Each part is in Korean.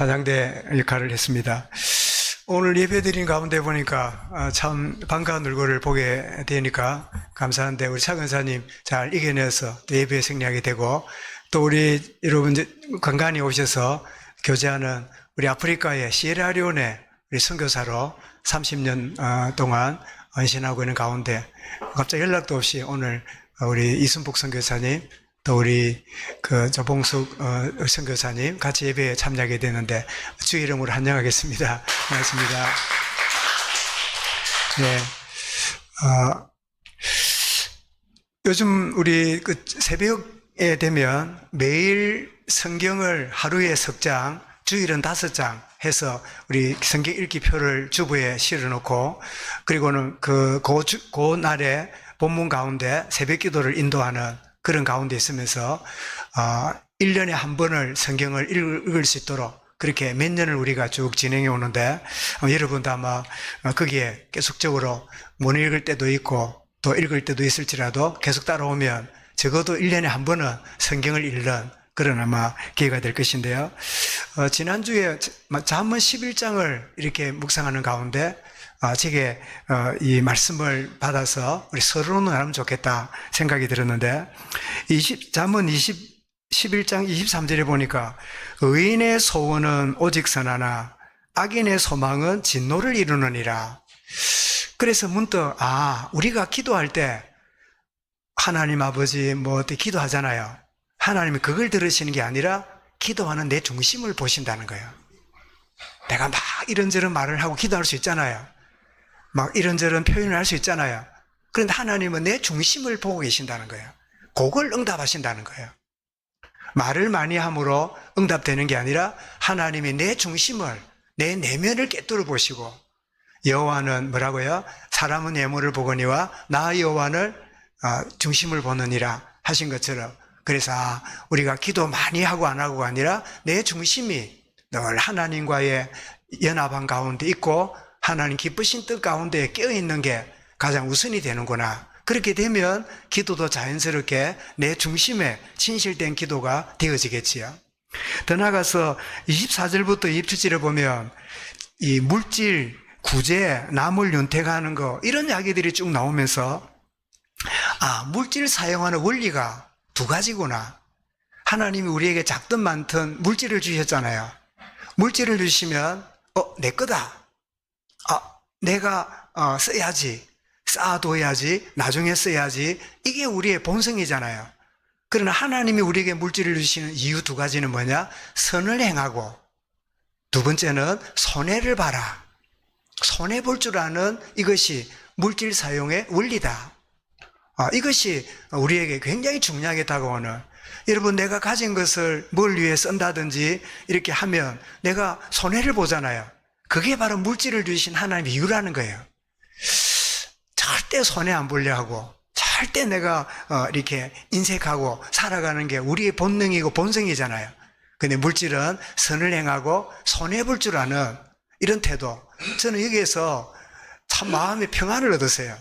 단양대 역할을 했습니다. 오늘 예배드린 가운데 보니까 참 반가운 얼굴을 보게 되니까 감사한데, 우리 차 권사님 잘 이겨내서 또 예배에 승리하게 되고, 또 우리 여러분 간간히 오셔서 교제하는 우리 아프리카의 시에라리온의 우리 선교사로 30년 동안 헌신하고 있는 가운데 갑자기 연락도 없이 오늘 우리 이순복 선교사님, 또 우리 조봉숙 선교사님 같이 예배에 참여하게 되는데 주의 이름으로 환영하겠습니다. 반갑습니다. 네. 요즘 우리 새벽에 되면 매일 성경을 하루에 석 장, 주일은 5장 해서 우리 성경 읽기표를 주부에 실어놓고, 그리고는 그 날에 본문 가운데 새벽 기도를 인도하는 그런 가운데 있으면서 1년에 한 번을 성경을 읽을 수 있도록 그렇게 몇 년을 우리가 쭉 진행해 오는데, 여러분도 아마 거기에 계속적으로 못 읽을 때도 있고 또 읽을 때도 있을지라도 계속 따라오면 적어도 1년에 한 번은 성경을 읽는 그런 아마 기회가 될 것인데요. 지난주에 잠언 11장을 이렇게 묵상하는 가운데 제게 이 말씀을 받아서 우리 서로는 하면 좋겠다 생각이 들었는데, 잠언 11장 23절에 보니까 의인의 소원은 오직 선하나 악인의 소망은 진노를 이루느니라. 그래서 문득 우리가 기도할 때 하나님 아버지 어떻게 기도하잖아요. 하나님이 그걸 들으시는 게 아니라 기도하는 내 중심을 보신다는 거예요. 내가 막 이런저런 말을 하고 기도할 수 있잖아요. 막 이런저런 표현을 할 수 있잖아요. 그런데 하나님은 내 중심을 보고 계신다는 거예요. 그걸 응답하신다는 거예요. 말을 많이 함으로 응답되는 게 아니라 하나님이 내 중심을, 내 내면을 꿰뚫어 보시고, 여호와는 뭐라고요? 사람은 외모를 보거니와 나 여호와는 중심을 보느니라 하신 것처럼, 그래서 우리가 기도 많이 하고 안 하고가 아니라 내 중심이 늘 하나님과의 연합한 가운데 있고 하나님 기쁘신 뜻 가운데 깨어있는 게 가장 우선이 되는구나. 그렇게 되면 기도도 자연스럽게 내 중심에 진실된 기도가 되어지겠지요. 더 나아가서 24절부터 27절을 보면 이 물질, 구제, 남을 윤택하는 거, 이런 이야기들이 쭉 나오면서 물질 사용하는 원리가 두 가지구나. 하나님이 우리에게 작든 많든 물질을 주셨잖아요. 물질을 주시면 내 거다. 내가 써야지, 쌓아둬야지, 나중에 써야지, 이게 우리의 본성이잖아요. 그러나 하나님이 우리에게 물질을 주시는 이유 두 가지는 뭐냐? 선을 행하고, 두 번째는 손해를 봐라. 손해볼 줄 아는 이것이 물질 사용의 원리다. 이것이 우리에게 굉장히 중요하게 다가오는, 여러분 내가 가진 것을 뭘 위해 쓴다든지 이렇게 하면 내가 손해를 보잖아요. 그게 바로 물질을 주신 하나님의 이유라는 거예요. 절대 손해 안 보려 하고, 절대 내가 이렇게 인색하고 살아가는 게 우리의 본능이고 본성이잖아요. 근데 물질은 선을 행하고 손해 볼 줄 아는 이런 태도, 저는 여기에서 참 마음의 평안을 얻었어요.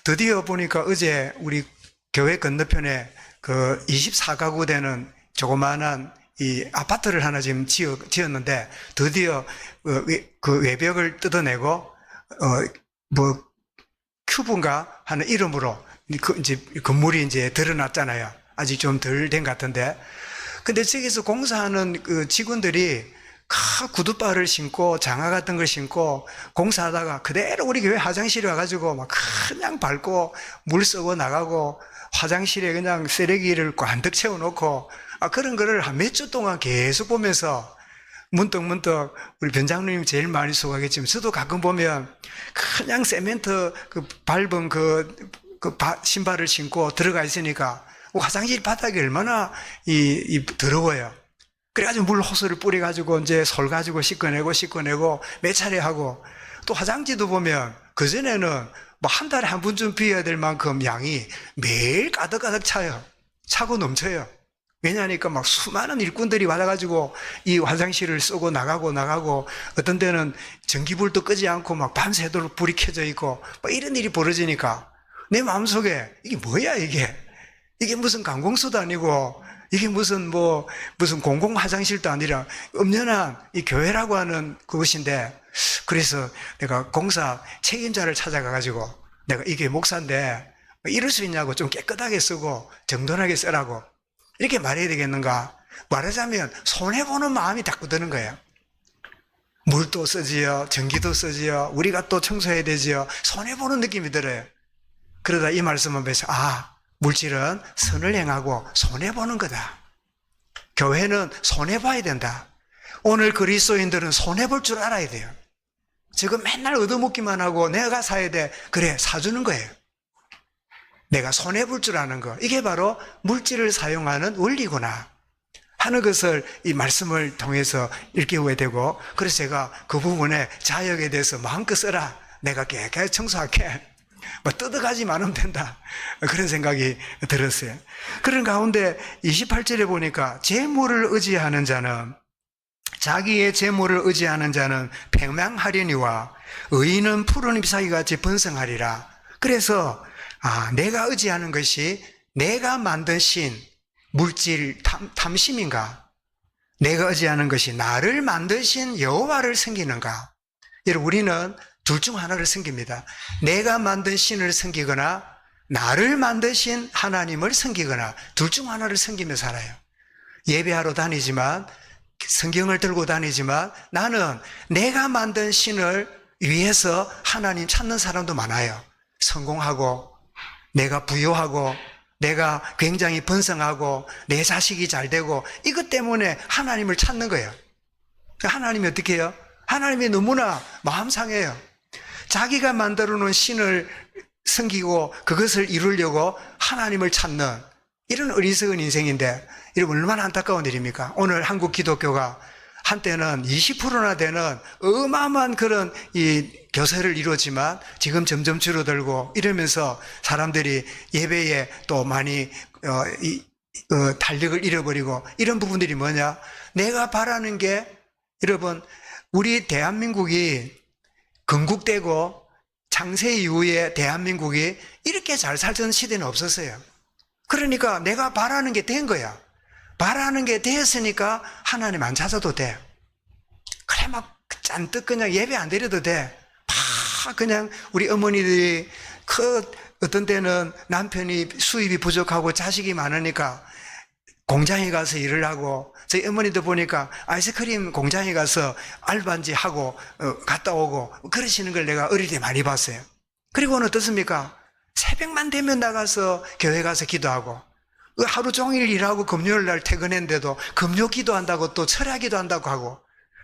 드디어 보니까 어제 우리 교회 건너편에 24가구 되는 조그마한 이 아파트를 하나 지금 지었는데, 드디어 그 외벽을 뜯어내고 큐브인가 하는 이름으로 이제 건물이 이제 드러났잖아요. 아직 좀 덜 된 것 같은데, 근데 저기서 공사하는 그 직원들이 구두발을 신고 장화 같은 걸 신고 공사하다가 그대로 우리 교회 화장실에 와가지고 막 그냥 밟고 물 쏘고 나가고, 화장실에 그냥 쓰레기를 꽝득 채워놓고 그런 거를 한 몇 주 동안 계속 보면서 문득 우리 변장님이 제일 많이 수고하겠지만 저도 가끔 보면 그냥 세멘트 밟은 신발을 신고 들어가 있으니까 화장실 바닥이 얼마나 더러워요. 그래가지고 물 호스를 뿌려가지고 이제 솔 가지고 씻어내고 몇 차례 하고, 또 화장지도 보면 그전에는 한 달에 한 번쯤 비워야 될 만큼 양이 매일 가득가득 차고 넘쳐요. 왜냐하니까 수많은 일꾼들이 와가지고 이 화장실을 쓰고 나가고, 어떤 데는 전기불도 끄지 않고 밤새도록 불이 켜져 있고, 이런 일이 벌어지니까 내 마음속에 이게 뭐야 이게 이게 무슨 관공서도 아니고, 이게 무슨 공공 화장실도 아니라 엄연한 이 교회라고 하는 그것인데, 그래서 내가 공사 책임자를 찾아가가지고, 내가 이게 목사인데, 이럴 수 있냐고 좀 깨끗하게 쓰고, 정돈하게 쓰라고. 이렇게 말해야 되겠는가? 말하자면, 손해보는 마음이 자꾸 드는 거예요. 물도 쓰지요, 전기도 쓰지요, 우리가 또 청소해야 되지요. 손해보는 느낌이 들어요. 그러다 이 말씀을 보면서, 물질은 선을 행하고 손해보는 거다. 교회는 손해봐야 된다. 오늘 그리스도인들은 손해볼 줄 알아야 돼요. 지금 맨날 얻어먹기만 하고 내가 사야 돼. 그래, 사주는 거예요. 내가 손해볼 줄 아는 거. 이게 바로 물질을 사용하는 원리구나 하는 것을 이 말씀을 통해서 일깨우게 되고, 그래서 제가 그 부분에 자역에 대해서 마음껏 써라. 내가 깨끗하게 청소할게. 뜯어가지만 하면 된다. 그런 생각이 들었어요. 그런 가운데 28절에 보니까 재물을 의지하는 자는, 자기의 재물을 의지하는 자는 평명하려니와 의인은 푸른 잎사귀 같이 번성하리라. 그래서 내가 의지하는 것이 내가 만든 신, 물질 탐심인가? 내가 의지하는 것이 나를 만드신 여호와를 섬기는가? 여러분, 우리는 둘 중 하나를 섬깁니다. 내가 만든 신을 섬기거나 나를 만드신 하나님을 섬기거나 둘 중 하나를 섬기며 살아요. 예배하러 다니지만, 성경을 들고 다니지만 나는 내가 만든 신을 위해서 하나님 찾는 사람도 많아요. 성공하고, 내가 부유하고, 내가 굉장히 번성하고, 내 자식이 잘 되고, 이것 때문에 하나님을 찾는 거예요. 하나님이 어떻게 해요? 하나님이 너무나 마음 상해요. 자기가 만들어 놓은 신을 섬기고 그것을 이루려고 하나님을 찾는 이런 어리석은 인생인데, 여러분, 얼마나 안타까운 일입니까? 오늘 한국 기독교가 한때는 20%나 되는 어마어마한 그런 이 교세를 이루었지만 지금 점점 줄어들고 이러면서 사람들이 예배에 또 많이 탄력을 잃어버리고, 이런 부분들이 뭐냐? 내가 바라는 게, 여러분, 우리 대한민국이 건국되고 창세 이후에 대한민국이 이렇게 잘 살던 시대는 없었어요. 그러니까 내가 바라는 게 된 거야. 바라는 게 되었으니까 하나님 안 찾아도 돼. 그래, 막 잔뜩 그냥 예배 안 드려도 돼. 그냥 우리 어머니들이 어떤 때는 남편이 수입이 부족하고 자식이 많으니까 공장에 가서 일을 하고, 저희 어머니도 보니까 아이스크림 공장에 가서 알바인지 하고 갔다 오고 그러시는 걸 내가 어릴 때 많이 봤어요. 그리고는 어떻습니까? 새벽만 되면 나가서 교회 가서 기도하고, 하루 종일 일하고 금요일 날 퇴근했는데도 금요 기도한다고 또 철야 기도한다고 하고,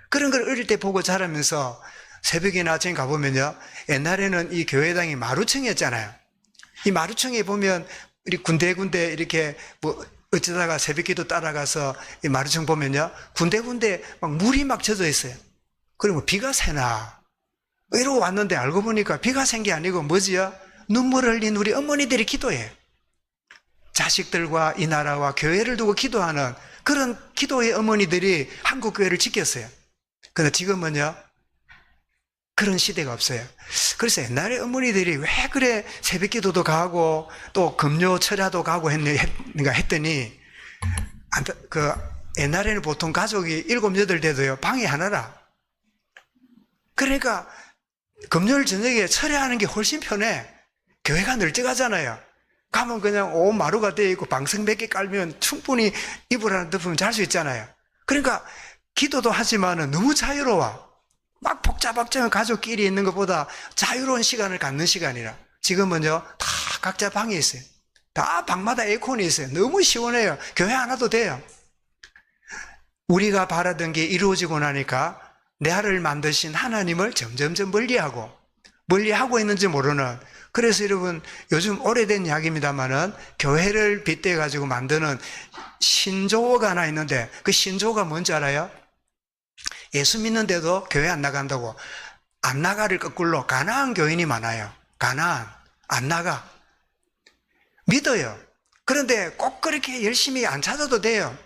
그런 걸 어릴 때 보고 자라면서 새벽이나 아침에 가보면요, 옛날에는 이 교회당이 마루층이었잖아요. 이 마루층에 보면 우리 군데군데 이렇게 어쩌다가 새벽기도 따라가서 이 마루층 보면요, 군데군데 막 물이 막 젖어 있어요. 그러면 비가 새나 이러고 왔는데 알고 보니까 비가 샌 게 아니고 뭐지요? 눈물을 흘린 우리 어머니들이 기도해. 자식들과 이 나라와 교회를 두고 기도하는 그런 기도의 어머니들이 한국 교회를 지켰어요. 그런데 지금은요, 그런 시대가 없어요. 그래서 옛날에 어머니들이 왜 그래 새벽 기도도 가고 또 금요 철야도 가고 했더니, 옛날에는 보통 가족이 7, 8 돼도요, 방이 하나라. 그러니까 금요일 저녁에 철야하는 게 훨씬 편해. 교회가 널찍하잖아요. 가면 그냥 온 마루가 되어 있고 방석 몇 개 깔면 충분히 이불 하나 덮으면 잘 수 있잖아요. 그러니까 기도도 하지만은 너무 자유로워. 막 복잡복잡한 가족끼리 있는 것보다 자유로운 시간을 갖는 시간이라. 지금은요, 다 각자 방에 있어요. 다 방마다 에어컨이 있어요. 너무 시원해요. 교회 안 와도 돼요. 우리가 바라던 게 이루어지고 나니까 나를 만드신 하나님을 점점점 멀리하고 있는지 모르는. 그래서 여러분, 요즘 오래된 이야기입니다만은 교회를 빗대어 가지고 만드는 신조어가 하나 있는데, 그 신조어가 뭔지 알아요? 예수 믿는데도 교회 안 나간다고. 안 나가를 거꾸로 가나안 교인이 많아요. 가나안, 안 나가. 믿어요. 그런데 꼭 그렇게 열심히 안 찾아도 돼요.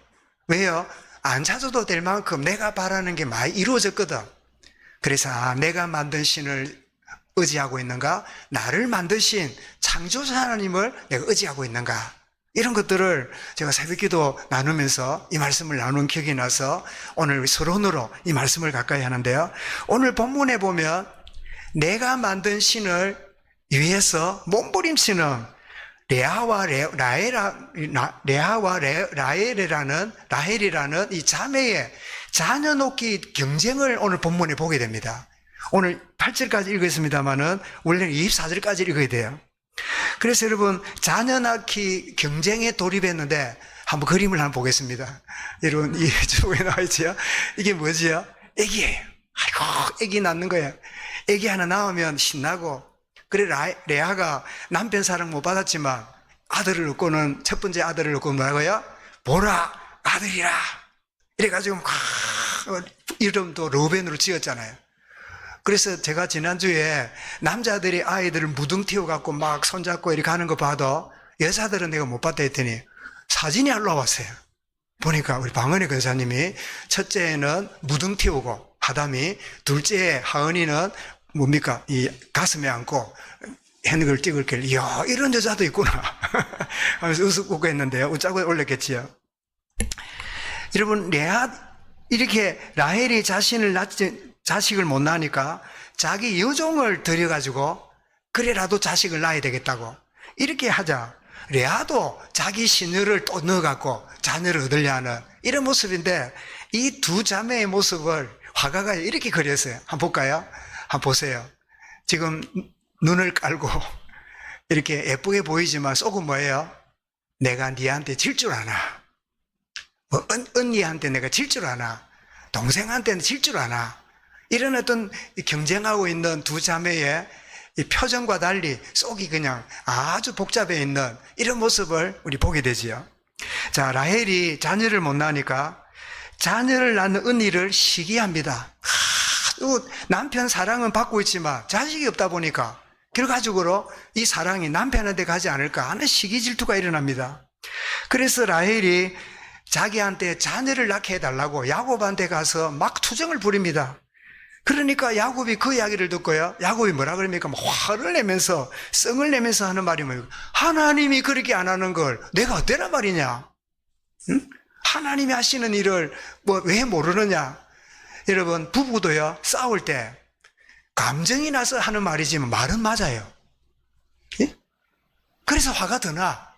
왜요? 안 찾아도 될 만큼 내가 바라는 게 많이 이루어졌거든. 그래서 내가 만든 신을 의지하고 있는가? 나를 만드신 창조자 하나님을 내가 의지하고 있는가? 이런 것들을 제가 새벽기도 나누면서 이 말씀을 나눈 기억이 나서 오늘 서론으로 이 말씀을 가까이 하는데요. 오늘 본문에 보면 내가 만든 신을 위해서 몸부림치는 라헬이라는 이 자매의 자녀 놓기 경쟁을 오늘 본문에 보게 됩니다. 오늘 8절까지 읽었습니다만은 원래는 24절까지 읽어야 돼요. 그래서 여러분, 자녀 낳기 경쟁에 돌입했는데 한번 그림을 한번 보겠습니다. 여러분, 이 주변에 나와 있지요? 이게 뭐지요? 애기예요. 아이고, 애기 낳는 거예요. 애기 하나 낳으면 신나고, 그래, 레아가 남편 사랑 못 받았지만 아들을 얻고는, 첫 번째 아들을 얻고 뭐라고요? 보라, 아들이라. 이래가지고 이름도 르우벤으로 지었잖아요. 그래서 제가 지난주에 남자들이 아이들을 무등 튀어갖고 막 손잡고 이렇게 하는 거 봐도 여자들은 내가 못 봤다 했더니 사진이 올라왔어요. 보니까 우리 방은희 권사님이 첫째는 무등 튀우고 하담이, 둘째 하은이는 뭡니까? 이 가슴에 안고 핸들 찍을 길, 이야, 이런 여자도 있구나. 하면서 웃고 했는데요. 웃자고 올렸겠지요. 여러분, 이렇게 라헬이 자식을 못 낳으니까 자기 여종을 들여가지고 그래라도 자식을 낳아야 되겠다고 이렇게 하자. 레아도 자기 시녀를 또 넣어갖고 자녀를 얻으려 하는 이런 모습인데, 이 두 자매의 모습을 화가가 이렇게 그렸어요. 한번 볼까요? 한번 보세요. 지금 눈을 깔고 이렇게 예쁘게 보이지만 속은 뭐예요? 내가 니한테 질 줄 아나. 언니한테 내가 질 줄 아나. 동생한테는 질 줄 아나. 이런 어떤 경쟁하고 있는 두 자매의 이 표정과 달리 속이 그냥 아주 복잡해 있는 이런 모습을 우리 보게 되지요. 자, 라헬이 자녀를 못 낳으니까 자녀를 낳는 언니를 시기합니다. 남편 사랑은 받고 있지만 자식이 없다 보니까 결과적으로 이 사랑이 남편한테 가지 않을까 하는 시기 질투가 일어납니다. 그래서 라헬이 자기한테 자녀를 낳게 해달라고 야곱한테 가서 막 투정을 부립니다. 그러니까 야곱이 그 이야기를 듣고요, 야곱이 뭐라 그럽니까? 막 화를 내면서, 성을 내면서 하는 말이 뭐예요? 하나님이 그렇게 안 하는 걸 내가 어때라 말이냐? 응? 하나님이 하시는 일을 왜 모르느냐? 여러분, 부부도요, 싸울 때 감정이 나서 하는 말이지만 말은 맞아요. 예? 그래서 화가 더 나.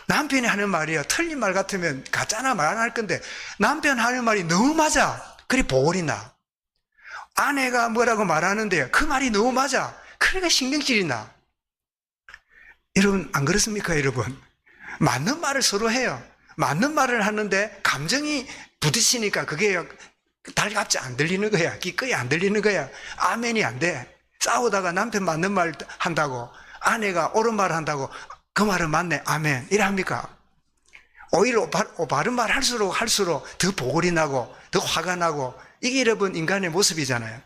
남편이 하는 말이요, 틀린 말 같으면 가짜나 말 안 할 건데 남편 하는 말이 너무 맞아. 그래 보골이 나. 아내가 뭐라고 말하는데요, 그 말이 너무 맞아. 그러니까 신경질이 나. 여러분, 안 그렇습니까, 여러분? 맞는 말을 서로 해요. 맞는 말을 하는데 감정이 부딪히니까 그게 달갑지 안 들리는 거야. 기꺼이 안 들리는 거야. 아멘이 안 돼. 싸우다가 남편 맞는 말 한다고, 아내가 옳은 말 한다고, 그 말은 맞네, 아멘, 이래 합니까? 오히려 바른 말 할수록 더 보골이 나고 더 화가 나고, 이게 여러분 인간의 모습이잖아요.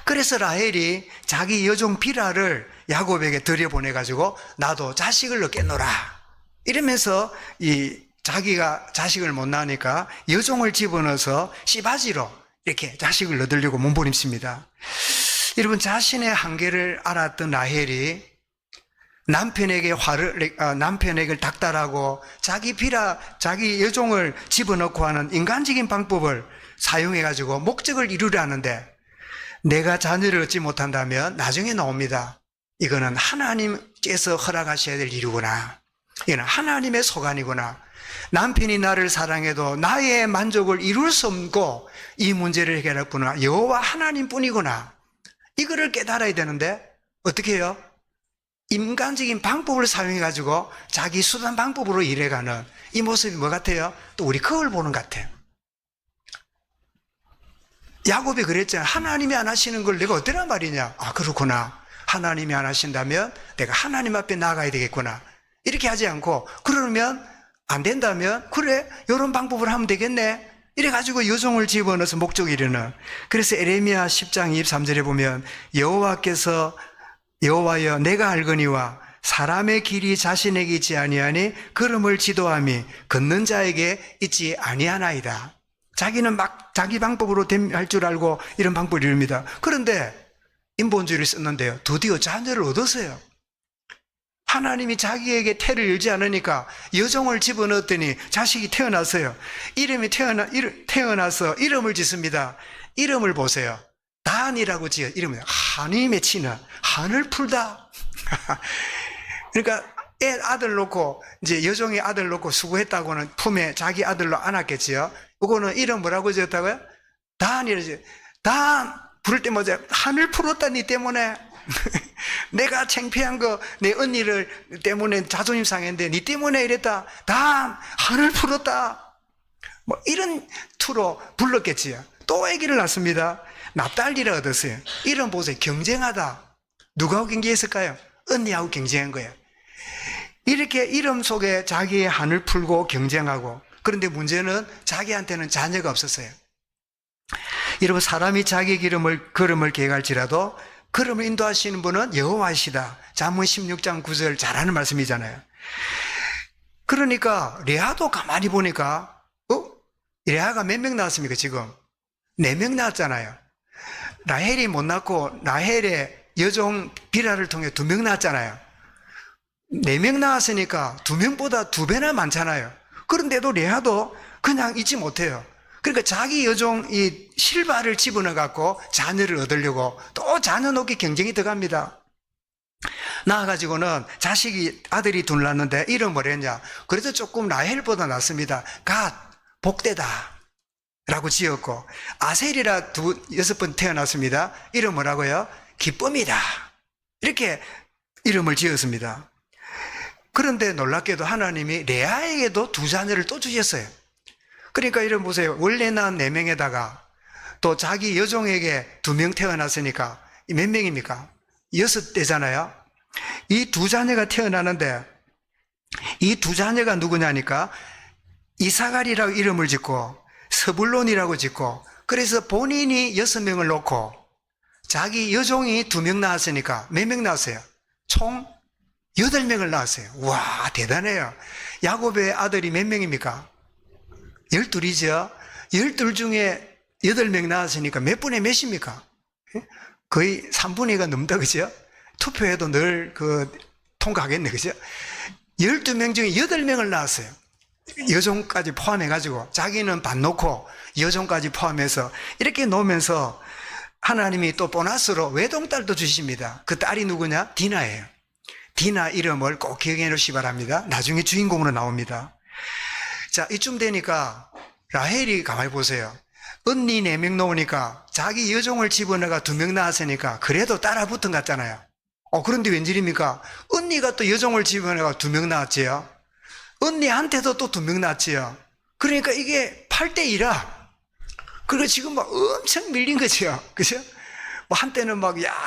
그래서 라헬이 자기 여종 비라를 야곱에게 들여보내가지고 나도 자식을 얻겠노라 이러면서, 자기가 자식을 못 낳으니까 여종을 집어넣어서 씨바지로 이렇게 자식을 얻으려고 몸부림칩니다. 여러분, 자신의 한계를 알았던 라헬이 남편에게 닥달하고 자기 여종을 집어넣고 하는 인간적인 방법을 사용해가지고 목적을 이루려 하는데, 내가 자녀를 얻지 못한다면 나중에 나옵니다. 이거는 하나님께서 허락하셔야 될 일이구나. 이거는 하나님의 소관이구나. 남편이 나를 사랑해도 나의 만족을 이룰 수 없고 이 문제를 해결할 분은 여호와 하나님뿐이구나. 이거를 깨달아야 되는데 어떻게 해요? 인간적인 방법을 사용해가지고 자기 수단 방법으로 일해가는 이 모습이 뭐 같아요? 또 우리 거울 보는 것 같아요. 야곱이 그랬잖아요. 하나님이 안 하시는 걸 내가 어떠란 말이냐? 아, 그렇구나. 하나님이 안 하신다면 내가 하나님 앞에 나가야 되겠구나. 이렇게 하지 않고, 그러면 안 된다면 그래, 이런 방법을 하면 되겠네. 이래가지고 여종을 집어넣어서 목적을 이루는. 그래서 에레미야 10장 23절에 보면 여호와여 내가 알거니와 사람의 길이 자신에게 있지 아니하니 걸음을 지도함이 걷는 자에게 있지 아니하나이다. 자기는 막 자기 방법으로 할 줄 알고 이런 방법을 이룹니다. 그런데 인본주의를 썼는데요, 드디어 자녀를 얻었어요. 하나님이 자기에게 태를 열지 않으니까 여종을 집어넣었더니 자식이 태어났어요. 태어나서 이름을 짓습니다. 이름을 보세요. 단이라고 지어 이름을 한이 맺히는 한을 풀다. 그러니까 아들 놓고 이제 여종이 아들 놓고 수고했다고는 품에 자기 아들로 안았겠지요. 그거는 이름 뭐라고 지었다고요? 단이라지. 단 부를 때마다 한을 풀었다 니 때문에. 내가 창피한 거 내 언니를 때문에 자존심 상했는데 니 때문에 이랬다. 단 한을 풀었다. 뭐 이런 투로 불렀겠지요. 또 아기를 낳습니다. 납달리를 얻었어요. 이름 보세요. 경쟁하다. 누구하고 경쟁했을까요? 언니하고 경쟁한 거예요. 이렇게 이름 속에 자기의 한을 풀고 경쟁하고, 그런데 문제는 자기한테는 자녀가 없었어요. 여러분, 사람이 자기 걸음을 계획할지라도 걸음을 인도하시는 분은 여호와시다. 잠언 16장 9절 잘 아는 말씀이잖아요. 그러니까 레아도 가만히 보니까 레아가 몇 명 낳았습니까? 지금 4명 낳았잖아요. 라헬이 못 낳고 라헬의 여종 비라를 통해 2명 낳았잖아요. 4명 낳았으니까 2명보다 2배나 많잖아요. 그런데도 레아도 그냥 잊지 못해요. 그러니까 자기 여종 이 실바를 집어넣어 갖고 자녀를 얻으려고 또 자녀 놓기 경쟁이 들어갑니다. 나와가지고는 아들이 둘 낳았는데 이름 뭐랬냐? 그래도 조금 라헬보다 낫습니다. 갓, 복되다 라고 지었고, 아셀이라 6번 태어났습니다. 이름 뭐라고요? 기쁨이다. 이렇게 이름을 지었습니다. 그런데 놀랍게도 하나님이 레아에게도 2자녀를 또 주셨어요. 그러니까 이름 보세요. 원래 낳은 4명에다가 또 자기 여종에게 2명 태어났으니까 몇 명입니까? 6대잖아요. 이 2자녀가 태어나는데 이 2자녀가 누구냐니까 이사갈이라고 이름을 짓고 스불론이라고 짓고, 그래서 본인이 6명을 놓고 자기 여종이 2명 낳았으니까 몇 명 낳았어요? 총 8명을 낳았어요. 와, 대단해요. 야곱의 아들이 몇 명입니까? 12이죠. 12 중에 8명 낳았으니까 몇 분의 몇입니까? 거의 3분의 2가 넘다, 그죠? 투표해도 늘 통과하겠네, 그죠? 12명 중에 8명을 낳았어요. 여종까지 포함해가지고, 자기는 반 놓고 여종까지 포함해서 이렇게 놓으면서 하나님이 또 보너스로 외동딸도 주십니다. 그 딸이 누구냐? 디나예요. 디나 이름을 꼭 기억해 놓으시기 바랍니다. 나중에 주인공으로 나옵니다. 자, 이쯤 되니까 라헬이 가만히 보세요. 언니 4명 놓으니까 자기 여종을 집어넣어가 2명 낳았으니까 그래도 따라 붙은 것 같잖아요. 그런데 웬일입니까? 언니가 또 여종을 집어넣어가 2명 낳았지요. 언니한테도 또 2명 낳았지요. 그러니까 이게 8대2라. 그리고 지금 막 엄청 밀린 거죠. 그죠? 뭐 한때는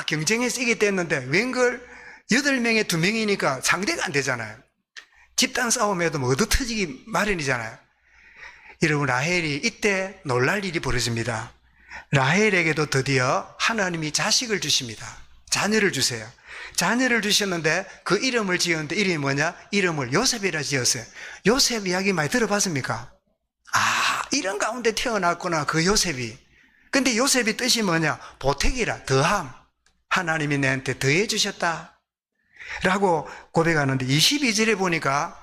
경쟁에 세게 됐는데 웬걸 8명에 2명이니까 상대가 안 되잖아요. 집단 싸움에도 얻어 터지기 마련이잖아요. 여러분, 라헬이 이때 놀랄 일이 벌어집니다. 라헬에게도 드디어 하나님이 자식을 주십니다. 자녀를 주세요. 자녀를 주셨는데 그 이름을 지었는데 이름이 뭐냐? 이름을 요셉이라 지었어요. 요셉 이야기 많이 들어봤습니까? 이런 가운데 태어났구나, 그 요셉이. 근데 요셉이 뜻이 뭐냐? 보택이라, 더함. 하나님이 내한테 더해 주셨다 라고 고백하는데, 22절에 보니까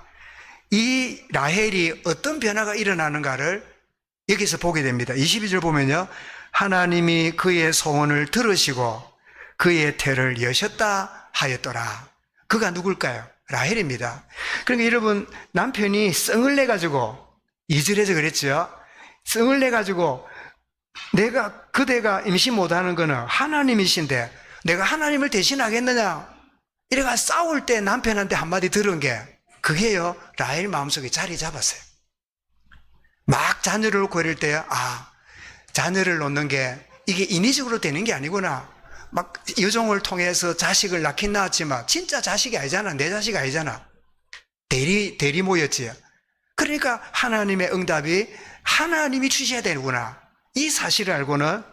이 라헬이 어떤 변화가 일어나는가를 여기서 보게 됩니다. 22절 보면요, 하나님이 그의 소원을 들으시고 그의 태를 여셨다 하였더라. 그가 누굴까요? 라헬입니다. 그러니까 여러분, 남편이 썽을 내가지고 2절에서 그랬죠. 썽을 내가지고 그대가 임신 못하는 거는 하나님이신데 내가 하나님을 대신하겠느냐, 이래가 싸울 때 남편한테 한마디 들은 게 그게요, 라헬 마음속에 자리 잡았어요. 막 자녀를 놓고 이럴 때, 자녀를 놓는 게 이게 인위적으로 되는 게 아니구나. 막 여종을 통해서 자식을 낳긴 낳았지만 진짜 자식이 아니잖아. 내 자식이 아니잖아. 대리모였지. 그러니까 하나님의 응답이 하나님이 주셔야 되는구나. 이 사실을 알고는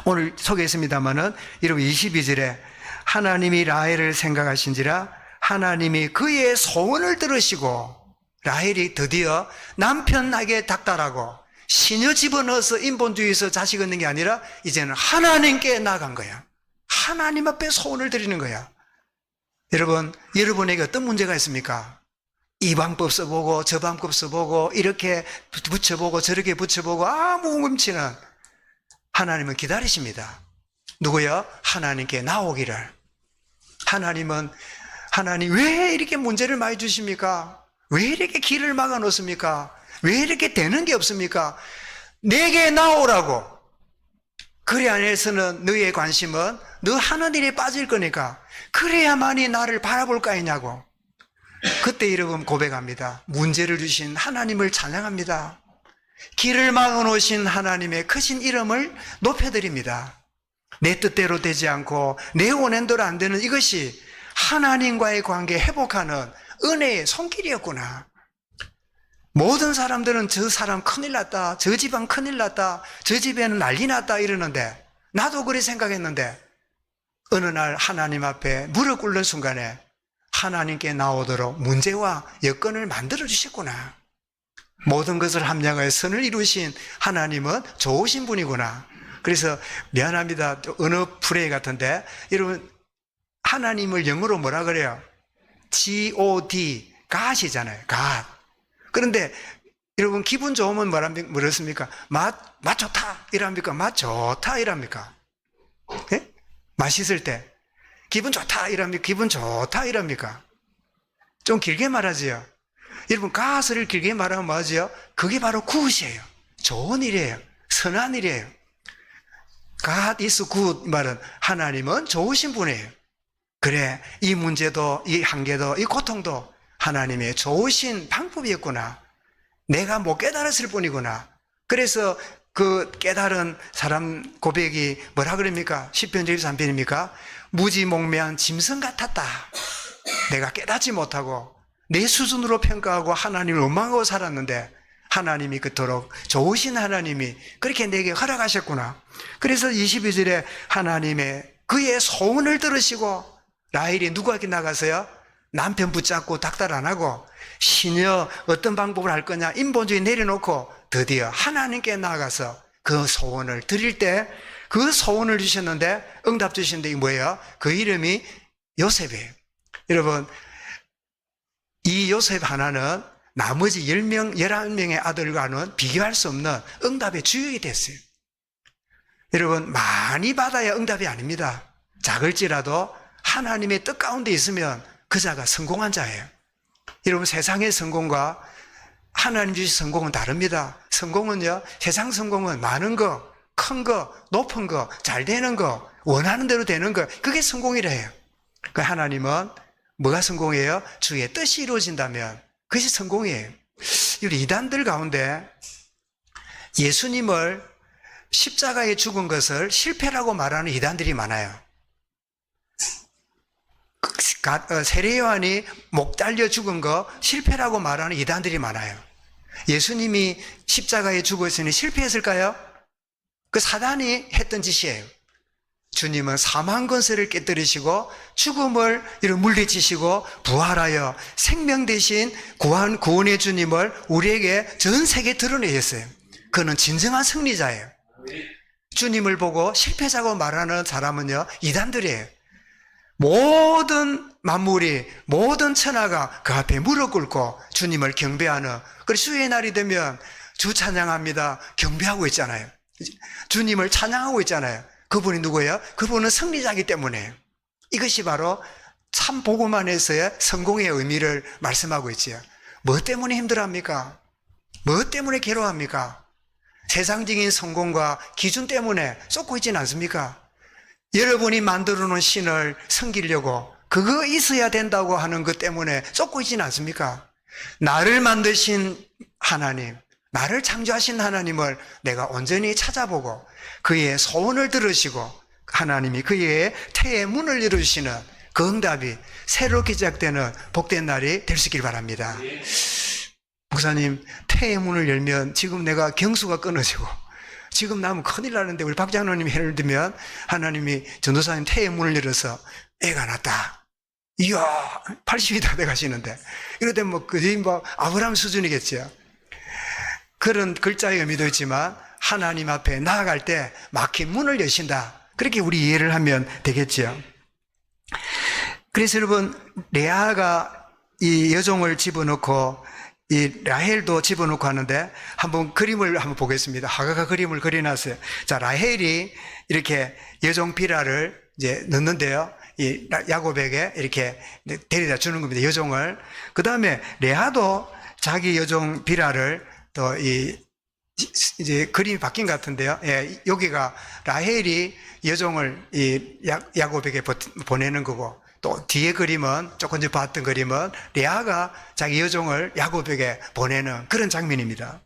오늘 소개했습니다마는 여러분 22절에 하나님이 라헬을 생각하신지라 하나님이 그의 소원을 들으시고, 라헬이 드디어 남편에게 닥달하고 시녀 집어넣어서 인본주의에서 자식 얻는 게 아니라 이제는 하나님께 나간 거야. 하나님 앞에 소원을 드리는 거야. 여러분, 여러분에게 어떤 문제가 있습니까? 이 방법 써보고 저 방법 써보고 이렇게 붙여보고 저렇게 붙여보고 아무 궁금치는 하나님은 기다리십니다. 누구요? 하나님께 나오기를. 하나님 왜 이렇게 문제를 많이 주십니까? 왜 이렇게 길을 막아 놓습니까? 왜 이렇게 되는 게 없습니까? 내게 나오라고. 그래 안에서는 너의 관심은 너 하는 일에 빠질 거니까 그래야만이 나를 바라볼 거 아니냐고. 그때 여러분 고백합니다. 문제를 주신 하나님을 찬양합니다. 길을 막아 놓으신 하나님의 크신 이름을 높여드립니다. 내 뜻대로 되지 않고 내 원한대로 안 되는 이것이 하나님과의 관계 회복하는 은혜의 손길이었구나. 모든 사람들은 저 사람 큰일 났다, 저 집안 큰일 났다, 저 집에는 난리 났다 이러는데 나도 그렇게 생각했는데 어느 날 하나님 앞에 무릎 꿇는 순간에 하나님께 나오도록 문제와 여건을 만들어 주셨구나. 모든 것을 합력하여 선을 이루신 하나님은 좋으신 분이구나. 그래서 미안합니다. 어느 프레이 같은데 여러분 하나님을 영어로 뭐라 그래요? God, God이잖아요. God. 그런데 여러분 기분 좋으면 뭐랬습니까? 맛 좋다 이랍니까? 맛 좋다 이랍니까? 예? 맛있을 때 기분 좋다 이랍니까? 기분 좋다 이랍니까? 좀 길게 말하지요. 여러분 God을 길게 말하면 뭐지요? 그게 바로 굿이에요. 좋은 일이에요. 선한 일이에요. God is good 말은 하나님은 좋으신 분이에요. 그래, 이 문제도 이 한계도 이 고통도 하나님의 좋으신 방법이었구나. 내가 못 깨달았을 뿐이구나. 그래서 그 깨달은 사람 고백이 뭐라 그럽니까? 10편 73편입니까? 무지몽매한 짐승 같았다. 내가 깨닫지 못하고 내 수준으로 평가하고 하나님을 원망하고 살았는데 하나님이 그토록 좋으신 하나님이 그렇게 내게 허락하셨구나. 그래서 22절에 하나님의 그의 소원을 들으시고 라헬이 누구에게 나가서요? 남편 붙잡고 닥달 안 하고 시녀 어떤 방법을 할 거냐 인본주의 내려놓고 드디어 하나님께 나가서 그 소원을 드릴 때 그 소원을 주셨는데 응답 주시는데 이게 뭐예요? 그 이름이 요셉이에요. 여러분 이 요셉 하나는 나머지 10명, 11명의 아들과는 비교할 수 없는 응답의 주역이 됐어요. 여러분 많이 받아야 응답이 아닙니다. 작을지라도 하나님의 뜻 가운데 있으면 그 자가 성공한 자예요. 여러분 세상의 성공과 하나님 주신 성공은 다릅니다. 성공은요, 세상 성공은 많은 거, 큰 거, 높은 거, 잘 되는 거, 원하는 대로 되는 거, 그게 성공이라 해요. 그 하나님은 뭐가 성공이에요? 주의 뜻이 이루어진다면 그것이 성공이에요. 우리 이단들 가운데 예수님을 십자가에 죽은 것을 실패라고 말하는 이단들이 많아요. 세례 요한이 목 잘려 죽은 거 실패라고 말하는 이단들이 많아요. 예수님이 십자가에 죽었으니 실패했을까요? 그 사단이 했던 짓이에요. 주님은 사망 권세를 깨뜨리시고 죽음을 물리치시고 부활하여 생명 대신 구원의 주님을 우리에게 전 세계에 드러내셨어요. 그는 진정한 승리자예요. 주님을 보고 실패자고 말하는 사람은요, 이단들이에요. 모든 만물이, 모든 천하가 그 앞에 무릎 꿇고 주님을 경배하는, 그리고 주의 날이 되면 주 찬양합니다. 경배하고 있잖아요. 주님을 찬양하고 있잖아요. 그분이 누구예요? 그분은 승리자이기 때문에. 이것이 바로 참 복음 안에서의 성공의 의미를 말씀하고 있지요. 뭐 때문에 힘들어합니까? 뭐 때문에 괴로워합니까? 세상적인 성공과 기준 때문에 쏟고 있지는 않습니까? 여러분이 만들어 놓은 신을 섬기려고 그거 있어야 된다고 하는 것 때문에 쏟고 있지는 않습니까? 나를 만드신 하나님, 나를 창조하신 하나님을 내가 온전히 찾아보고 그의 소원을 들으시고 하나님이 그의 태의 문을 열어주시는 그 응답이 새롭게 시작되는 복된 날이 될 수 있길 바랍니다. 목사님, 태의 문을 열면 지금 내가 경수가 끊어지고 지금 나면 큰일 나는데 우리 박 장로님이 예를 들면 하나님이 전도사님 태의 문을 열어서 애가 났다. 이야, 80이 다 돼가시는데 이러다 거의 아브라함 수준이겠죠. 그런 글자의 의미도 있지만 하나님 앞에 나아갈 때 막힌 문을 여신다. 그렇게 우리 이해를 하면 되겠죠. 그래서 여러분, 레아가 이 여종을 집어넣고 이 라헬도 집어넣고 하는데 한번 그림을 한번 보겠습니다. 하가가 그림을 그려놨어요. 자, 라헬이 이렇게 여종 비라를 이제 넣는데요. 이 야곱에게 이렇게 데려다 주는 겁니다. 여종을. 그 다음에 레아도 자기 여종 비라를 또 이제 그림이 바뀐 것 같은데요. 예, 여기가 라헬이 여종을 이 야곱에게 보내는 거고, 또 뒤에 그림은 조금 전에 봤던 그림은 레아가 자기 여종을 야곱에게 보내는 그런 장면입니다.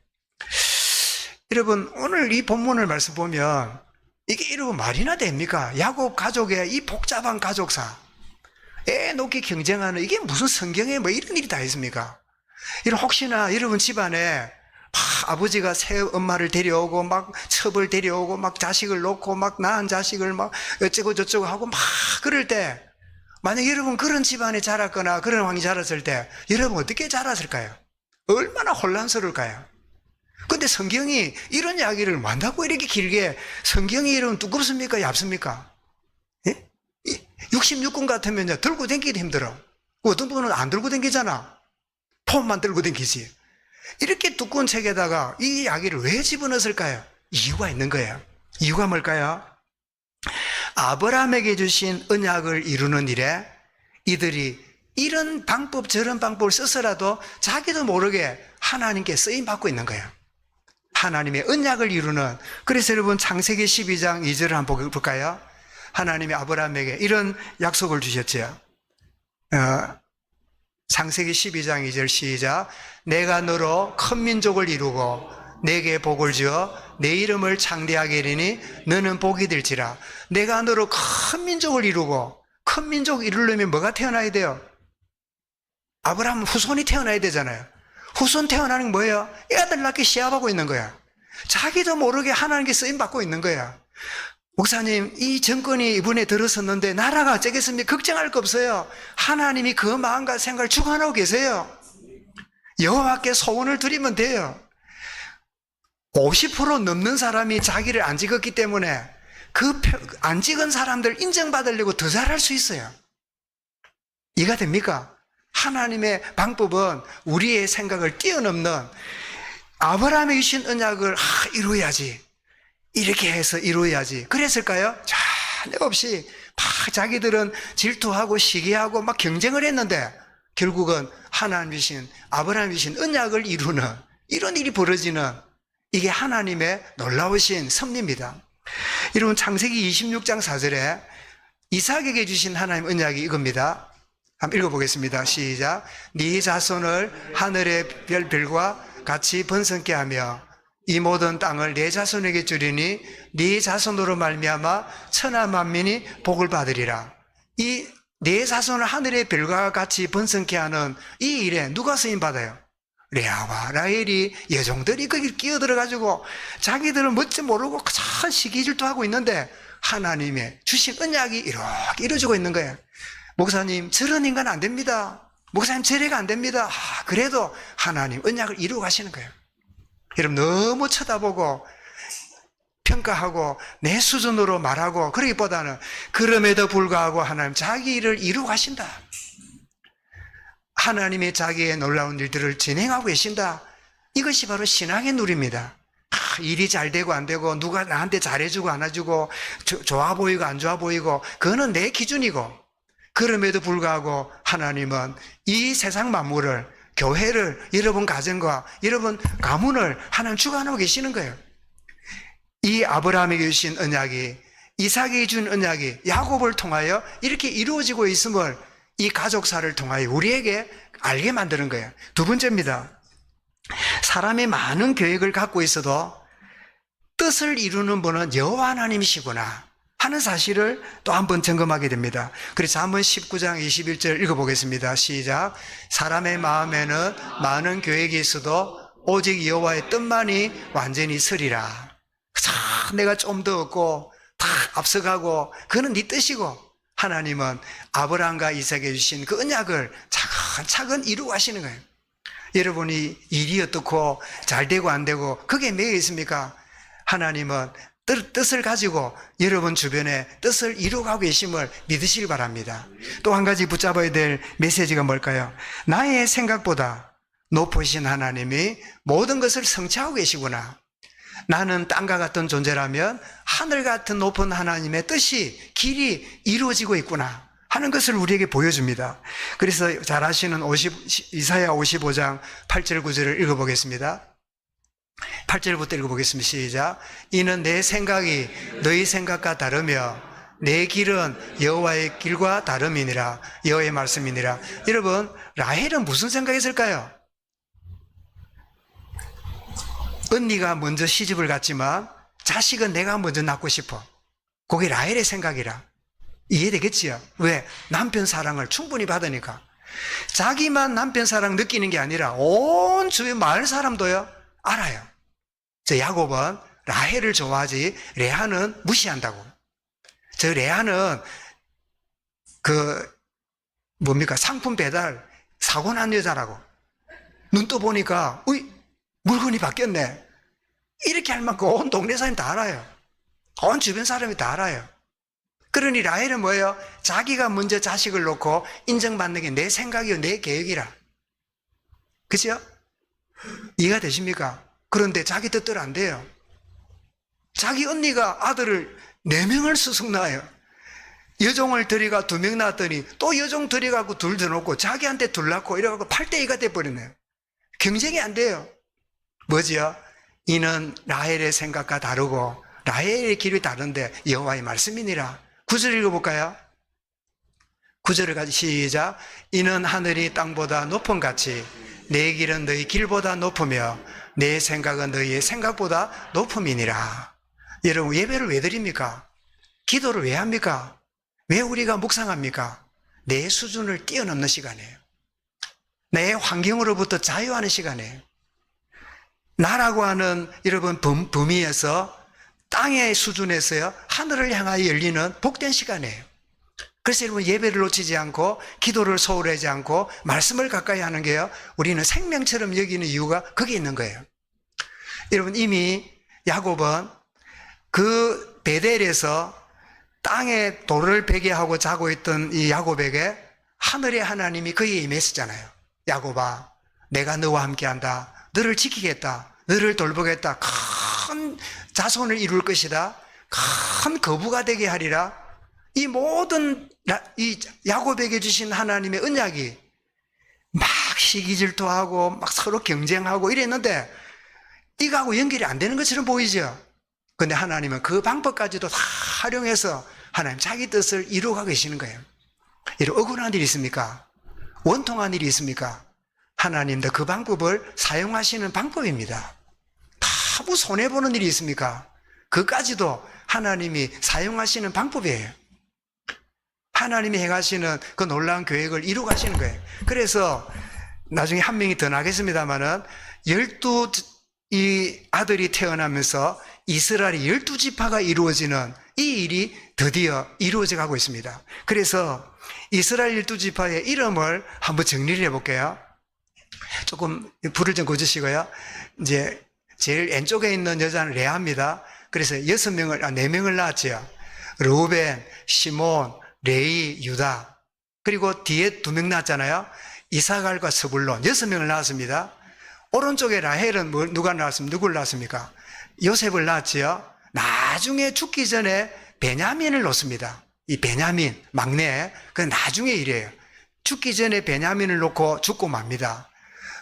여러분, 오늘 이 본문을 말씀 보면 이게 이러고 말이나 됩니까? 야곱 가족의 이 복잡한 가족사, 애 놓기 경쟁하는, 이게 무슨 성경에 뭐 이런 일이 다 있습니까? 이런, 혹시나 여러분 집안에 아버지가 새 엄마를 데려오고 막 첩을 데려오고 막 자식을 놓고 막 낳은 자식을 막 어쩌고 저쩌고 하고 막 그럴 때, 만약 여러분 그런 집안에 자랐거나 그런 왕이 자랐을 때 여러분 어떻게 자랐을까요? 얼마나 혼란스러울까요? 근데 성경이 이런 이야기를 만다고 이렇게 길게, 성경이 여러분 두껍습니까? 얇습니까? 예? 66권 같으면 들고 다니기도 힘들어. 어떤 분은 안 들고 다니잖아. 폰만 들고 다니지. 이렇게 두꺼운 책에다가 이 이야기를 왜 집어넣었을까요? 이유가 있는 거예요. 이유가 뭘까요? 아브라함에게 주신 언약을 이루는 일에 이들이 이런 방법 저런 방법을 써서라도 자기도 모르게 하나님께 쓰임받고 있는 거예요. 하나님의 언약을 이루는. 그래서 여러분 창세기 12장 2절을 한번 볼까요? 하나님이 아브라함에게 이런 약속을 주셨죠. 창세기 12장 2절 시작. 내가 너로 큰 민족을 이루고 내게 복을 주어 내 이름을 창대하게 이르니 너는 복이 될지라. 내가 너로 큰 민족을 이루고, 큰 민족 이루려면 뭐가 태어나야 돼요? 아브라함은 후손이 태어나야 되잖아요. 후손 태어나는 게 뭐예요? 애들 낳기 시합하고 있는 거야. 자기도 모르게 하나님께 쓰임받고 있는 거야. 목사님, 이 정권이 이번에 들어섰는데 나라가 어쩌겠습니까? 걱정할 거 없어요. 하나님이 그 마음과 생각을 주관하고 계세요. 여호와께 소원을 드리면 돼요. 50% 넘는 사람이 자기를 안 찍었기 때문에 그 안 찍은 사람들 인정받으려고 더 잘할 수 있어요. 이해가 됩니까? 하나님의 방법은 우리의 생각을 뛰어넘는, 아브라함이 주신 언약을 이루어야지, 이렇게 해서 이루어야지 그랬을까요? 전혀 없이 막 자기들은 질투하고 시기하고 막 경쟁을 했는데 결국은 하나님 주신, 아브라함 주신 언약을 이루는 이런 일이 벌어지는, 이게 하나님의 놀라우신 섭리입니다. 여러분 창세기 26장 4절에 이삭에게 주신 하나님 언약이 이겁니다. 한번 읽어보겠습니다. 시작. 네 자손을 하늘의 별들과 같이 번성케 하며 이 모든 땅을 네 자손에게 주리니 네 자손으로 말미암아 천하 만민이 복을 받으리라. 이 네 자손을 하늘의 별과 같이 번성케 하는 이 일에 누가 쓰임 받아요? 레아와 라헬이, 여종들이 거기 끼어들어가지고 자기들은 뭔지 모르고 참 시기질투 하고 있는데 하나님의 주신 언약이 이렇게 이루어지고 있는 거예요. 목사님, 저런 인간 안 됩니다. 목사님, 저래가 안 됩니다. 그래도 하나님 언약을 이루어 가시는 거예요. 여러분, 너무 쳐다보고 평가하고 내 수준으로 말하고 그러기보다는 그럼에도 불구하고 하나님 자기 일을 이루어 가신다. 하나님의 자기의 놀라운 일들을 진행하고 계신다. 이것이 바로 신앙의 누리입니다. 일이 잘 되고 안 되고, 누가 나한테 잘해주고 안 해주고, 좋아 보이고 안 좋아 보이고, 그거는 내 기준이고, 그럼에도 불구하고 하나님은 이 세상 만물을, 교회를, 여러분 가정과 여러분 가문을 하나님 주관하고 계시는 거예요. 이 아브라함에게 주신 언약이, 이삭에게 준 언약이 야곱을 통하여 이렇게 이루어지고 있음을 이 가족사를 통하여 우리에게 알게 만드는 거예요. 두 번째입니다. 사람이 많은 계획을 갖고 있어도 뜻을 이루는 분은 여호와 하나님이시구나 하는 사실을 또 한번 점검하게 됩니다. 그래서 한번 19장 21절 읽어보겠습니다. 시작. 사람의 마음에는 많은 계획이 있어도 오직 여호와의 뜻만이 완전히 서리라. 내가 좀 더 얻고 다 앞서가고 그는 네 뜻이고, 하나님은 아브라함과 이삭에게 주신 그 언약을 차근차근 이루어 가시는 거예요. 여러분이 일이 어떻고 잘 되고 안 되고 그게 매여 있습니까? 하나님은 뜻을 가지고 여러분 주변에 뜻을 이루어가고 계심을 믿으시길 바랍니다. 또 한 가지 붙잡아야 될 메시지가 뭘까요? 나의 생각보다 높으신 하나님이 모든 것을 성취하고 계시구나. 나는 땅과 같은 존재라면 하늘 같은 높은 하나님의 뜻이 길이 이루어지고 있구나 하는 것을 우리에게 보여줍니다. 그래서 잘 아시는 이사야 55장 8절 9절을 읽어보겠습니다. 8절부터 읽어보겠습니다. 시작. 이는 내 생각이 너희 생각과 다르며 내 길은 여호와의 길과 다름이니라. 여호와의 말씀이니라. 여러분, 라헬은 무슨 생각했을까요? 언니가 먼저 시집을 갔지만 자식은 내가 먼저 낳고 싶어. 그게 라헬의 생각이라. 이해되겠지요? 왜? 남편 사랑을 충분히 받으니까. 자기만 남편 사랑 느끼는 게 아니라 온 주변 마을 사람도요 알아요. 저 야곱은 라헬을 좋아하지 레아는 무시한다고. 저 레아는 상품 배달 사고 난 여자라고. 눈 떠 보니까 물건이 바뀌었네. 이렇게 할 만큼 온 동네 사람이 다 알아요. 온 주변 사람이 다 알아요. 그러니 라헬은 뭐예요? 자기가 먼저 자식을 놓고 인정받는 게 내 생각이요, 내 계획이라. 그죠? 이해가 되십니까? 그런데 자기 뜻대로 안 돼요. 자기 언니가 아들을 4명을 수숙 낳아요. 여종을 들이가 2명 낳았더니 또 여종 들이가고 2 더 놓고 자기한테 2 낳고 이래갖고 8대2가 돼버리네요. 경쟁이 안 돼요. 뭐지요? 이는 라헬의 생각과 다르고 라헬의 길이 다른데 여호와의 말씀이니라. 9절 읽어볼까요? 9절을 가지 시작. 이는 하늘이 땅보다 높은 같이 내 길은 너희 길보다 높으며 내 생각은 너희의 생각보다 높음이니라. 여러분, 예배를 왜 드립니까? 기도를 왜 합니까? 왜 우리가 묵상합니까? 내 수준을 뛰어넘는 시간이에요. 내 환경으로부터 자유하는 시간이에요. 나라고 하는 여러분 범위에서 땅의 수준에서요 하늘을 향하여 열리는 복된 시간이에요. 그래서 여러분, 예배를 놓치지 않고 기도를 소홀하지 않고 말씀을 가까이 하는 게요 우리는 생명처럼 여기는 이유가 거기에 있는 거예요. 여러분, 이미 야곱은 그 베델에서 땅에 돌을 베게 하고 자고 있던 이 야곱에게 하늘의 하나님이 그에게 임했었잖아요. 야곱아, 내가 너와 함께한다. 너를 지키겠다. 너를 돌보겠다. 큰 자손을 이룰 것이다. 큰 거부가 되게 하리라. 이 모든 이 야곱에게 주신 하나님의 언약이 막 시기질투하고 막 서로 경쟁하고 이랬는데 이거하고 연결이 안 되는 것처럼 보이죠. 근데 하나님은 그 방법까지도 다 활용해서 하나님 자기 뜻을 이루어가고 계시는 거예요. 이런 억울한 일이 있습니까? 원통한 일이 있습니까? 하나님도 그 방법을 사용하시는 방법입니다. 아무 손해보는 일이 있습니까? 그까지도 하나님이 사용하시는 방법이에요. 하나님이 행하시는 그 놀라운 계획을 이루어 가시는 거예요. 그래서 나중에 한 명이 더 나겠습니다만은 12이 아들이 태어나면서 이스라엘이 12지파가 이루어지는 이 일이 드디어 이루어져 가고 있습니다. 그래서 이스라엘 12지파의 이름을 한번 정리를 해볼게요. 조금 불을 좀 꺼주시고요. 이제 제일 왼쪽에 있는 여자는 레아입니다. 그래서 4명을 낳았죠. 르우벤, 시몬, 레위, 유다. 그리고 뒤에 2명 낳았잖아요. 이사갈과 스불론 6명을 낳았습니다. 오른쪽에 라헬은 누가 낳았습니까? 누굴 낳았습니까? 요셉을 낳았지요. 나중에 죽기 전에 베냐민을 놓습니다. 이 베냐민, 막내, 그 나중에 일이에요. 죽기 전에 베냐민을 놓고 죽고 맙니다.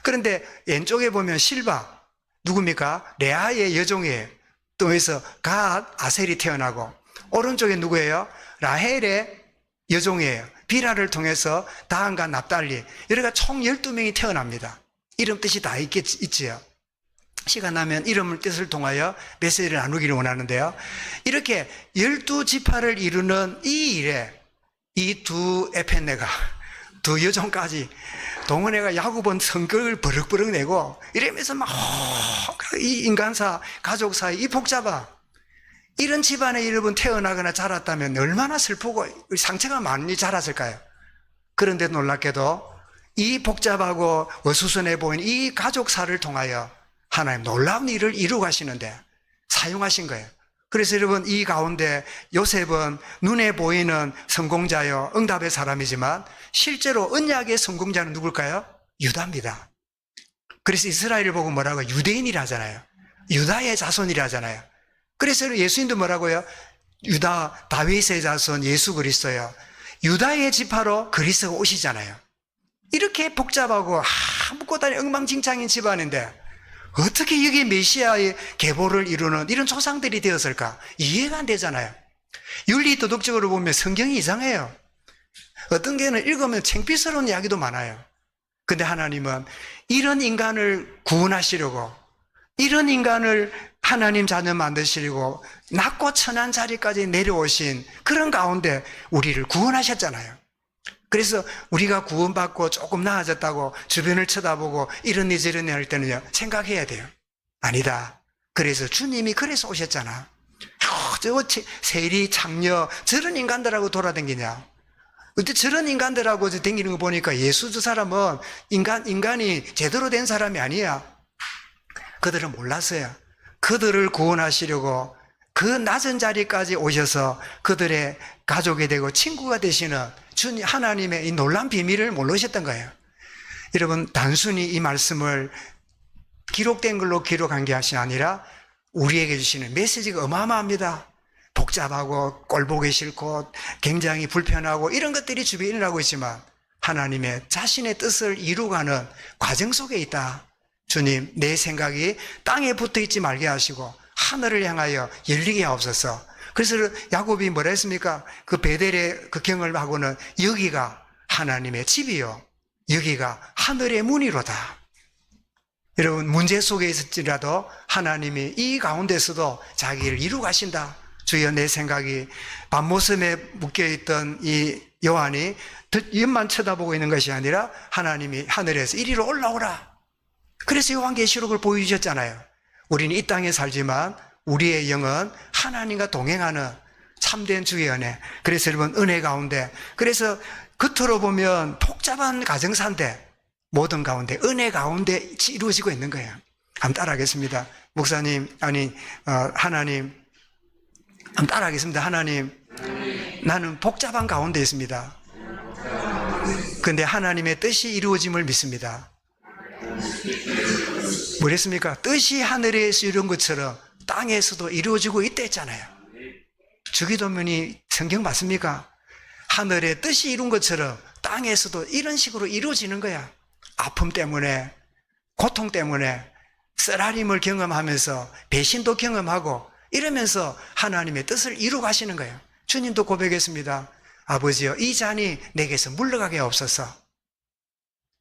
그런데 왼쪽에 보면 실바, 누굽니까? 레아의 여종이에요. 또 해서 갓, 아셀이 태어나고, 오른쪽에 누구예요? 라헬의 여종이에요. 비라를 통해서 다한과 납달리, 여기가 총 12명이 태어납니다. 이름 뜻이 다 있지요. 시간 나면 이름을 뜻을 통하여 메시지를 나누기를 원하는데요. 이렇게 12지파를 이루는 이 일에 이 2 에펜네가 2 여종까지 동원해가 야곱은 성격을 버럭버럭 내고 이러면서 막 이 인간사 가족사 이 복잡아 이런 집안에 여러분 태어나거나 자랐다면 얼마나 슬프고 상처가 많이 자랐을까요? 그런데 놀랍게도 이 복잡하고 어수선해 보이는 이 가족사를 통하여 하나님 놀라운 일을 이루어 가시는데 사용하신 거예요. 그래서 여러분, 이 가운데 요셉은 눈에 보이는 성공자요, 응답의 사람이지만 실제로 언약의 성공자는 누굴까요? 유다입니다. 그래서 이스라엘을 보고 뭐라고? 유대인이라 하잖아요. 유다의 자손이라 하잖아요. 그래서 예수님도 뭐라고요? 유다, 다윗의 자손 예수 그리스도요. 유다의 지파로 그리스도가 오시잖아요. 이렇게 복잡하고 아무것도 아닌 엉망진창인 집안인데 어떻게 여기 메시아의 계보를 이루는 이런 조상들이 되었을까? 이해가 안 되잖아요. 윤리 도덕적으로 보면 성경이 이상해요. 어떤 게는 읽으면 창피스러운 이야기도 많아요. 근데 하나님은 이런 인간을 구원하시려고, 이런 인간을 하나님 자녀 만드시려고 낮고 천한 자리까지 내려오신 그런 가운데 우리를 구원하셨잖아요. 그래서 우리가 구원받고 조금 나아졌다고 주변을 쳐다보고 이러니 저러니 할 때는요, 생각해야 돼요. 아니다. 그래서 주님이 그래서 오셨잖아. 저거 세리, 창녀, 저런 인간들하고 돌아다니냐. 근데 저런 인간들하고 다니는 거 보니까 예수 저 사람은 인간이 제대로 된 사람이 아니야. 그들은 몰랐어요. 그들을 구원하시려고 그 낮은 자리까지 오셔서 그들의 가족이 되고 친구가 되시는 주님 하나님의 이 놀라운 비밀을 모르셨던 거예요. 여러분, 단순히 이 말씀을 기록된 걸로 기록한 게 아니라 우리에게 주시는 메시지가 어마어마합니다. 복잡하고 꼴보기 싫고 굉장히 불편하고 이런 것들이 주변에 일어나고 있지만 하나님의 자신의 뜻을 이루어가는 과정 속에 있다. 주님, 내 생각이 땅에 붙어 있지 말게 하시고 하늘을 향하여 열리게 하옵소서. 그래서 야곱이 뭐라 했습니까? 그 베델의 그 경을 하고는 여기가 하나님의 집이요, 여기가 하늘의 문이로다. 여러분, 문제 속에 있을지라도 하나님이 이 가운데서도 자기를 이루어 가신다. 주여, 내 생각이 밤모섬에 묶여있던 이 요한이 옆만 쳐다보고 있는 것이 아니라 하나님이 하늘에서 이리로 올라오라. 그래서 요한계시록을 보여주셨잖아요. 우리는 이 땅에 살지만 우리의 영은 하나님과 동행하는 참된 주의 은혜. 그래서 여러분, 은혜 가운데, 그래서 겉으로 보면 복잡한 가정사인데 모든 가운데 은혜 가운데 이루어지고 있는 거예요. 한번 따라하겠습니다. 목사님, 하나님, 한번 따라하겠습니다. 하나님, 나는 복잡한 가운데 있습니다. 그런데 하나님의 뜻이 이루어짐을 믿습니다. 뭐랬습니까? 뜻이 하늘에서 이룬 것처럼 땅에서도 이루어지고 있다 했잖아요. 주기도문이 성경 맞습니까? 하늘의 뜻이 이룬 것처럼 땅에서도 이런 식으로 이루어지는 거야. 아픔 때문에, 고통 때문에, 쓰라림을 경험하면서 배신도 경험하고 이러면서 하나님의 뜻을 이루어 가시는 거예요. 주님도 고백했습니다. 아버지여, 이 잔이 내게서 물러가게 없어서.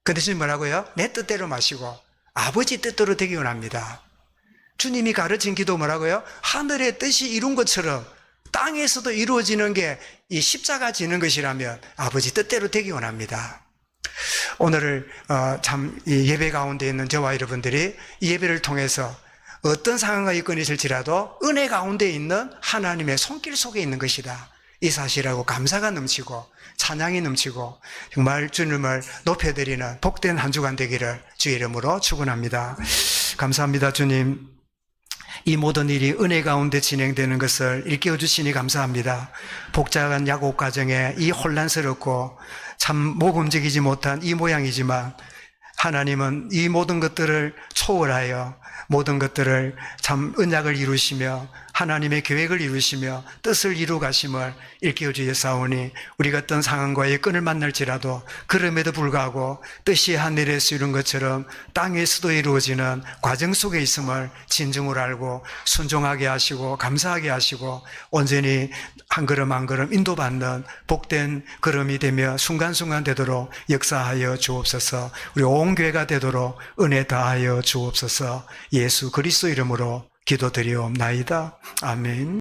근데 주님 뭐라고요? 내 뜻대로 마시고 아버지 뜻대로 되기 원합니다. 주님이 가르친 기도 뭐라고요? 하늘의 뜻이 이룬 것처럼 땅에서도 이루어지는 게 이 십자가 지는 것이라면 아버지 뜻대로 되기 원합니다. 오늘을 참 예배 가운데 있는 저와 여러분들이 이 예배를 통해서 어떤 상황과 여건이 있을지라도 은혜 가운데 있는 하나님의 손길 속에 있는 것이다. 이 사실하고 감사가 넘치고 찬양이 넘치고 정말 주님을 높여드리는 복된 한 주간 되기를 주의 이름으로 축원합니다. 감사합니다. 주님, 이 모든 일이 은혜 가운데 진행되는 것을 일깨워 주시니 감사합니다. 복잡한 야곱 가정에 이 혼란스럽고 참 모범적이지 못한 이 모양이지만 하나님은 이 모든 것들을 초월하여 모든 것들을 참 언약을 이루시며 하나님의 계획을 이루시며 뜻을 이루 가심을 일깨워 주셨사오니 우리가 어떤 상황과의 끈을 만날지라도 그럼에도 불구하고 뜻이 하늘에서 이룬 것처럼 땅에서도 이루어지는 과정 속에 있음을 진정으로 알고 순종하게 하시고 감사하게 하시고 온전히 한 걸음 한 걸음 인도받는 복된 걸음이 되며 순간순간 되도록 역사하여 주옵소서. 우리 온 교회가 되도록 은혜 다하여 주옵소서. 예수 그리스도 이름으로 기도드리옵나이다. 아멘.